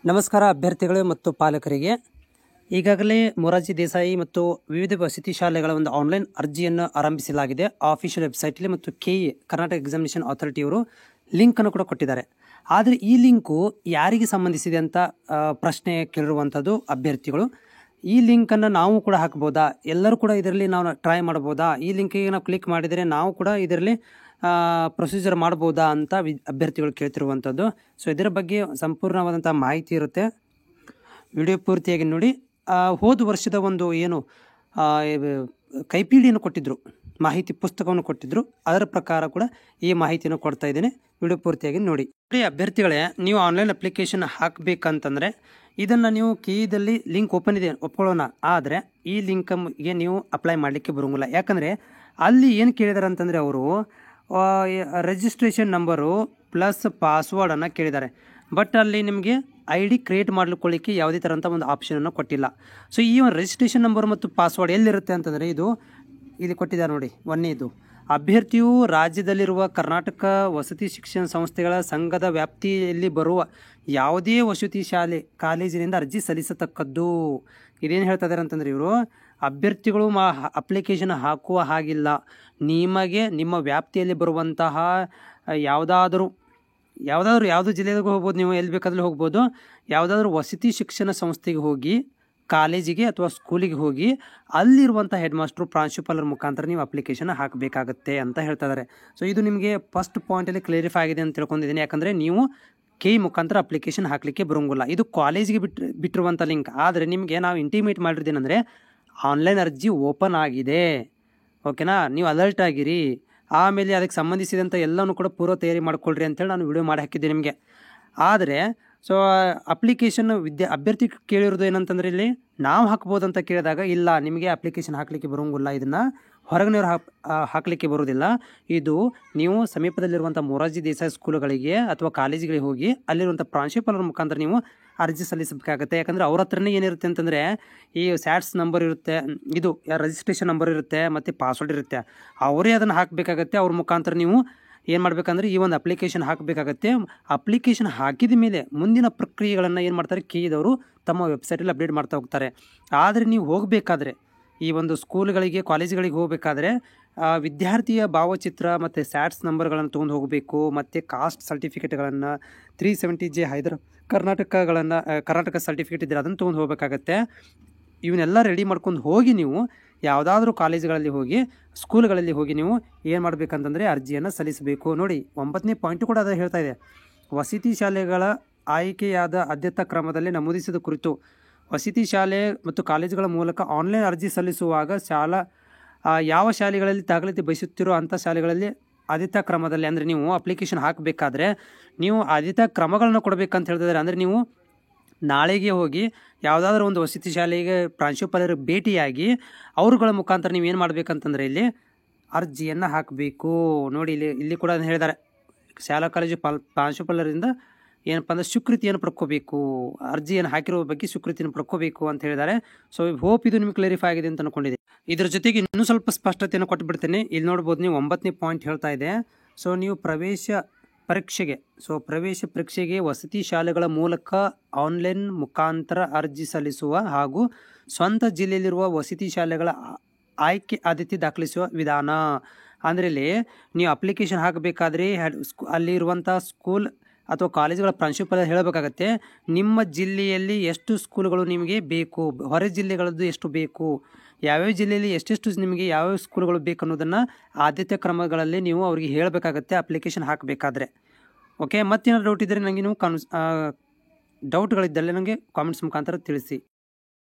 ನಮಸ್ಕಾರ ಅಭ್ಯರ್ಥಿಗಳು ಮತ್ತು ಪಾಲಕರಿಗೆ. ಈಗಾಗಲೇ ಮೊರಾರ್ಜಿ ದೇಸಾಯಿ ಮತ್ತು ವಿವಿಧ ವಸತಿ ಶಾಲೆಗಳ ಒಂದು ಆನ್ಲೈನ್ ಅರ್ಜಿಯನ್ನು ಆರಂಭಿಸಲಾಗಿದೆ ಆಫಿಷಿಯಲ್ ವೆಬ್ಸೈಟಲ್ಲಿ, ಮತ್ತು KE ಕರ್ನಾಟಕ ಎಕ್ಸಾಮಿನೇಷನ್ ಅಥಾರಿಟಿಯವರು ಲಿಂಕನ್ನು ಕೂಡ ಕೊಟ್ಟಿದ್ದಾರೆ. ಆದರೆ ಈ ಲಿಂಕು ಯಾರಿಗೆ ಸಂಬಂಧಿಸಿದೆ ಅಂತ ಪ್ರಶ್ನೆ ಕೇಳಿರುವಂಥದ್ದು ಅಭ್ಯರ್ಥಿಗಳು. ಈ ಲಿಂಕನ್ನು ನಾವು ಕೂಡ ಹಾಕ್ಬೋದಾ, ಎಲ್ಲರೂ ಕೂಡ ಇದರಲ್ಲಿ ನಾವು ಟ್ರೈ ಮಾಡ್ಬೋದಾ, ಈ ಲಿಂಕಿಗೆ ನಾವು ಕ್ಲಿಕ್ ಮಾಡಿದರೆ ನಾವು ಕೂಡ ಇದರಲ್ಲಿ ಪ್ರೊಸೀಜರ್ ಮಾಡ್ಬೋದಾ ಅಂತ ಅಭ್ಯರ್ಥಿಗಳು ಕೇಳ್ತಿರುವಂಥದ್ದು. ಸೊ ಇದರ ಬಗ್ಗೆ ಸಂಪೂರ್ಣವಾದಂಥ ಮಾಹಿತಿ ಇರುತ್ತೆ, ವಿಡಿಯೋ ಪೂರ್ತಿಯಾಗಿ ನೋಡಿ. ಹೋದ ವರ್ಷದ ಒಂದು ಏನು ಕೈಪಿಡಿಯನ್ನು ಕೊಟ್ಟಿದ್ದರು, ಮಾಹಿತಿ ಪುಸ್ತಕವನ್ನು ಕೊಟ್ಟಿದ್ದರು, ಅದರ ಪ್ರಕಾರ ಕೂಡ ಈ ಮಾಹಿತಿಯನ್ನು ಕೊಡ್ತಾ ಇದ್ದೇನೆ, ವಿಡಿಯೋ ಪೂರ್ತಿಯಾಗಿ ನೋಡಿ. ಅಭ್ಯರ್ಥಿಗಳೇ, ನೀವು ಆನ್ಲೈನ್ ಅಪ್ಲಿಕೇಶನ್ ಹಾಕಬೇಕಂತಂದರೆ ಇದನ್ನು ನೀವು KEದಲ್ಲಿ ಲಿಂಕ್ ಓಪನ್ ಇದೆ ಒಪ್ಕೊಳ್ಳೋಣ, ಆದರೆ ಈ ಲಿಂಕ್ಗೆ ನೀವು ಅಪ್ಲೈ ಮಾಡಲಿಕ್ಕೆ ಬರೋಂಗಿಲ್ಲ. ಯಾಕಂದರೆ ಅಲ್ಲಿ ಏನು ಕೇಳಿದ್ದಾರೆ ಅಂತಂದರೆ ಅವರು ರಿಜಿಸ್ಟ್ರೇಷನ್ ನಂಬರು ಪ್ಲಸ್ ಪಾಸ್ವರ್ಡನ್ನು ಕೇಳಿದ್ದಾರೆ. ಬಟ್ ಅಲ್ಲಿ ನಿಮಗೆ ID ಕ್ರಿಯೇಟ್ ಮಾಡ್ಲಿಕ್ಕೆ ಯಾವುದೇ ಥರಂಥ ಒಂದು ಆಪ್ಷನನ್ನು ಕೊಟ್ಟಿಲ್ಲ. ಸೊ ಈ ಒಂದು ರಿಜಿಸ್ಟ್ರೇಷನ್ ನಂಬರ್ ಮತ್ತು ಪಾಸ್ವರ್ಡ್ ಎಲ್ಲಿರುತ್ತೆ ಅಂತಂದರೆ ಇಲ್ಲಿ ಕೊಟ್ಟಿದ್ದಾರೆ ನೋಡಿ. ಒಂದನೇದು, ಅಭ್ಯರ್ಥಿಯು ರಾಜ್ಯದಲ್ಲಿರುವ ಕರ್ನಾಟಕ ವಸತಿ ಶಿಕ್ಷಣ ಸಂಸ್ಥೆಗಳ ಸಂಘದ ವ್ಯಾಪ್ತಿಯಲ್ಲಿ ಬರುವ ಯಾವುದೇ ವಸತಿ ಶಾಲೆ ಕಾಲೇಜಿನಿಂದ ಅರ್ಜಿ ಸಲ್ಲಿಸತಕ್ಕದ್ದು. ಇದೇನು ಹೇಳ್ತಾ ಇದ್ದಾರೆ ಅಂತಂದರೆ ಇವರು ಅಭ್ಯರ್ಥಿಗಳು ಅಪ್ಲಿಕೇಶನ್ ಹಾಕುವ ಹಾಗಿಲ್ಲ. ನಿಮಗೆ ನಿಮ್ಮ ವ್ಯಾಪ್ತಿಯಲ್ಲಿ ಬರುವಂತಹ ಯಾವುದಾದ್ರೂ ಜಿಲ್ಲೆಗೂ ಹೋಗ್ಬೋದು, ನೀವು ಎಲ್ಲಿ ಬೇಕಾದರೂ ಹೋಗ್ಬೋದು. ಯಾವುದಾದ್ರೂ ವಸತಿ ಶಿಕ್ಷಣ ಸಂಸ್ಥೆಗೆ ಹೋಗಿ, ಕಾಲೇಜಿಗೆ ಅಥವಾ ಸ್ಕೂಲಿಗೆ ಹೋಗಿ ಅಲ್ಲಿರುವಂಥ ಹೆಡ್ ಮಾಸ್ಟ್ರು ಪ್ರಾಂಶುಪಾಲರ ಮುಖಾಂತರ ನೀವು ಅಪ್ಲಿಕೇಶನ್ ಹಾಕಬೇಕಾಗತ್ತೆ ಅಂತ ಹೇಳ್ತಾ ಇದ್ದಾರೆ. ಸೊ ಇದು ನಿಮಗೆ ಫಸ್ಟ್ ಪಾಯಿಂಟಲ್ಲಿ ಕ್ಲಿಯರಿಫೈ ಆಗಿದೆ ಅಂತ ತಿಳ್ಕೊಂಡಿದ್ದೀನಿ. ಯಾಕಂದರೆ ನೀವು KE ಮುಖಾಂತರ ಅಪ್ಲಿಕೇಶನ್ ಹಾಕಲಿಕ್ಕೆ ಬರೋಂಗಿಲ್ಲ. ಇದು ಕಾಲೇಜಿಗೆ ಬಿಟ್ಟಿರುವಂಥ ಲಿಂಕ್. ಆದರೆ ನಿಮಗೆ ನಾವು ಇಂಟಿಮೇಟ್ ಮಾಡಿರ್ದೇನೆಂದರೆ ಆನ್ಲೈನ್ ಅರ್ಜಿ ಓಪನ್ ಆಗಿದೆ, ಓಕೆನಾ, ನೀವು ಅಲರ್ಟ್ ಆಗಿರಿ. ಆಮೇಲೆ ಅದಕ್ಕೆ ಸಂಬಂಧಿಸಿದಂಥ ಎಲ್ಲನೂ ಕೂಡ ಪೂರ್ವ ತಯಾರಿ ಮಾಡ್ಕೊಳ್ರಿ ಅಂತೇಳಿ ನಾನು ವಿಡಿಯೋ ಮಾಡಿ ಹಾಕಿದ್ದೆ ನಿಮಗೆ. ಆದರೆ ಸೊ ಅಪ್ಲಿಕೇಶನ್ ಅಭ್ಯರ್ಥಿ ಕೇಳಿರೋದು ಏನಂತಂದರೆ ಇಲ್ಲಿ ನಾವು ಹಾಕ್ಬೋದು ಅಂತ ಕೇಳಿದಾಗ, ಇಲ್ಲ ನಿಮಗೆ ಅಪ್ಲಿಕೇಶನ್ ಹಾಕಲಿಕ್ಕೆ ಬರೋಂಗಿಲ್ಲ, ಇದನ್ನು ಹೊರಗಿನವ್ರು ಹಾಕಲಿಕ್ಕೆ ಬರೋದಿಲ್ಲ. ಇದು ನೀವು ಸಮೀಪದಲ್ಲಿರುವಂಥ ಮೊರಾರ್ಜಿ ದೇಸಾಯಿ ಸ್ಕೂಲುಗಳಿಗೆ ಅಥವಾ ಕಾಲೇಜುಗಳಿಗೆ ಹೋಗಿ ಅಲ್ಲಿರುವಂಥ ಪ್ರಾಂಶುಪಾಲರ ಮುಖಾಂತರ ನೀವು ಅರ್ಜಿ ಸಲ್ಲಿಸಬೇಕಾಗತ್ತೆ. ಯಾಕಂದರೆ ಅವ್ರ ಹತ್ರನೇ ಏನಿರುತ್ತೆ ಅಂತಂದರೆ ಈ ಸ್ಯಾಟ್ಸ್ ನಂಬರ್ ಇರುತ್ತೆ, ಇದು ರಿಜಿಸ್ಟ್ರೇಷನ್ ನಂಬರ್ ಇರುತ್ತೆ, ಮತ್ತು ಪಾಸ್ವರ್ಡ್ ಇರುತ್ತೆ. ಅವರೇ ಅದನ್ನು ಹಾಕಬೇಕಾಗತ್ತೆ. ಅವ್ರ ಮುಖಾಂತರ ನೀವು ಏನು ಮಾಡಬೇಕಂದ್ರೆ ಈ ಒಂದು ಅಪ್ಲಿಕೇಶನ್ ಹಾಕಬೇಕಾಗತ್ತೆ. ಅಪ್ಲಿಕೇಶನ್ ಹಾಕಿದ ಮೇಲೆ ಮುಂದಿನ ಪ್ರಕ್ರಿಯೆಗಳನ್ನು ಏನು ಮಾಡ್ತಾರೆ, KEದವರು ತಮ್ಮ ವೆಬ್ಸೈಟಲ್ಲಿ ಅಪ್ಡೇಟ್ ಮಾಡ್ತಾ ಹೋಗ್ತಾರೆ. ಆದರೆ ನೀವು ಹೋಗಬೇಕಾದ್ರೆ ಈ ಒಂದು ಸ್ಕೂಲ್ಗಳಿಗೆ ಕಾಲೇಜುಗಳಿಗೆ ಹೋಗಬೇಕಾದ್ರೆ ವಿದ್ಯಾರ್ಥಿಯ ಭಾವಚಿತ್ರ ಮತ್ತು ಸ್ಯಾಟ್ಸ್ ನಂಬರ್ಗಳನ್ನು ತೊಗೊಂಡು ಹೋಗಬೇಕು, ಮತ್ತು ಕಾಸ್ಟ್ ಸರ್ಟಿಫಿಕೇಟ್ಗಳನ್ನು 370J ಕರ್ನಾಟಕ ಸರ್ಟಿಫಿಕೇಟ್ ಇದ್ದರೆ ಅದನ್ನು ತೊಗೊಂಡು ಹೋಗಬೇಕಾಗತ್ತೆ. ಇವನ್ನೆಲ್ಲ ರೆಡಿ ಮಾಡ್ಕೊಂಡು ಹೋಗಿ ನೀವು ಯಾವುದಾದ್ರೂ ಕಾಲೇಜುಗಳಲ್ಲಿ ಹೋಗಿ, ಸ್ಕೂಲ್ಗಳಲ್ಲಿ ಹೋಗಿ ನೀವು ಏನು ಮಾಡಬೇಕಂತಂದರೆ ಅರ್ಜಿಯನ್ನು ಸಲ್ಲಿಸಬೇಕು. ನೋಡಿ 9ನೇ ಪಾಯಿಂಟು ಕೂಡ ಅದು ಹೇಳ್ತಾ ಇದೆ, ವಸತಿ ಶಾಲೆಗಳ ಆಯ್ಕೆಯಾದ ಆದ್ಯತಾ ಕ್ರಮದಲ್ಲಿ ನಮೂದಿಸಿದ ಕುರಿತು ವಸತಿ ಶಾಲೆ ಮತ್ತು ಕಾಲೇಜುಗಳ ಮೂಲಕ ಆನ್ಲೈನ್ ಅರ್ಜಿ ಸಲ್ಲಿಸುವಾಗ ಯಾವ ಶಾಲೆಗಳಲ್ಲಿ ದಾಖಲಾತಿ ಬಯಸುತ್ತಿರೋ ಅಂಥ ಶಾಲೆಗಳಲ್ಲಿ ಆದ್ಯತಾ ಕ್ರಮದಲ್ಲಿ, ಅಂದರೆ ನೀವು ಅಪ್ಲಿಕೇಶನ್ ಹಾಕಬೇಕಾದ್ರೆ ನೀವು ಆದ್ಯತಾ ಕ್ರಮಗಳನ್ನು ಕೊಡಬೇಕಂತ ಹೇಳ್ತಿದ್ದಾರೆ. ಅಂದರೆ ನೀವು ನಾಳೆಗೆ ಹೋಗಿ ಯಾವುದಾದ್ರೂ ಒಂದು ವಸತಿ ಶಾಲೆಗೆ ಪ್ರಾಂಶುಪಾಲರು ಭೇಟಿಯಾಗಿ ಅವ್ರುಗಳ ಮುಖಾಂತರ ನೀವು ಏನು ಮಾಡಬೇಕಂತಂದರೆ ಇಲ್ಲಿ ಅರ್ಜಿಯನ್ನು ಹಾಕಬೇಕು. ನೋಡಿ ಇಲ್ಲಿ ಕೂಡ ಹೇಳಿದ್ದಾರೆ, ಶಾಲಾ ಕಾಲೇಜು ಪ್ರಾಂಶುಪಾಲರಿಂದ ಏನಪ್ಪ ಅಂದರೆ ಸ್ವೀಕೃತಿಯನ್ನು ಪಡ್ಕೋಬೇಕು, ಅರ್ಜಿಯನ್ನು ಹಾಕಿರೋ ಬಗ್ಗೆ ಸ್ವೀಕೃತಿಯನ್ನು ಪಡ್ಕೋಬೇಕು ಅಂತ ಹೇಳಿದ್ದಾರೆ. ಸೊ ಹೋಪ್ ಇದು ನಿಮ್ಗೆ ಕ್ಲಿಯರಿಫೈ ಆಗಿದೆ ಅಂತ ಅಂದ್ಕೊಂಡಿದೆ. ಇದ್ರ ಜೊತೆಗೆ ಇನ್ನೂ ಸ್ವಲ್ಪ ಸ್ಪಷ್ಟತೆಯನ್ನು ಕೊಟ್ಟುಬಿಡ್ತೇನೆ. ಇಲ್ಲಿ ನೋಡ್ಬೋದು ನೀವು 9ನೇ ಪಾಯಿಂಟ್ ಹೇಳ್ತಾ ಇದೆ. ಸೊ ನೀವು ಪ್ರವೇಶ ಪರೀಕ್ಷೆಗೆ ವಸತಿ ಶಾಲೆಗಳ ಮೂಲಕ ಆನ್ಲೈನ್ ಮುಖಾಂತರ ಅರ್ಜಿ ಸಲ್ಲಿಸುವ ಹಾಗೂ ಸ್ವಂತ ಜಿಲ್ಲೆಯಲ್ಲಿರುವ ವಸತಿ ಶಾಲೆಗಳ ಆಯ್ಕೆ ಆದ್ಯತೆ ದಾಖಲಿಸುವ ವಿಧಾನ. ಅಂದರೆ ಇಲ್ಲಿ ನೀವು ಅಪ್ಲಿಕೇಶನ್ ಹಾಕಬೇಕಾದ್ರೆ ಅಲ್ಲಿರುವಂಥ ಸ್ಕೂಲ್ ಅಥವಾ ಕಾಲೇಜುಗಳ ಪ್ರಾಂಶುಪಾಲರು ಹೇಳಬೇಕಾಗತ್ತೆ, ನಿಮ್ಮ ಜಿಲ್ಲೆಯಲ್ಲಿ ಎಷ್ಟು ಸ್ಕೂಲ್ಗಳು ನಿಮಗೆ ಬೇಕು, ಹೊರ ಜಿಲ್ಲೆಗಳದ್ದು ಎಷ್ಟು ಬೇಕು, ಯಾವ್ಯಾವ ಜಿಲ್ಲೆಯಲ್ಲಿ ಎಷ್ಟೆಷ್ಟು ನಿಮಗೆ ಯಾವ್ಯಾವ ಸ್ಕೂಲ್ಗಳು ಬೇಕು ಅನ್ನೋದನ್ನು ಆದ್ಯತೆ ಕ್ರಮಗಳಲ್ಲಿ ನೀವು ಅವ್ರಿಗೆ ಹೇಳಬೇಕಾಗತ್ತೆ ಅಪ್ಲಿಕೇಶನ್ ಹಾಕಬೇಕಾದ್ರೆ. ಓಕೆ, ಮತ್ತೇನಾದ್ರು ಡೌಟ್ ಇದ್ದರೆ ನನಗೆ ನೀವು ಡೌಟ್ಗಳಿದ್ದಲ್ಲಿ ನನಗೆ ಕಾಮೆಂಟ್ಸ್ ಮುಖಾಂತರ ತಿಳಿಸಿ.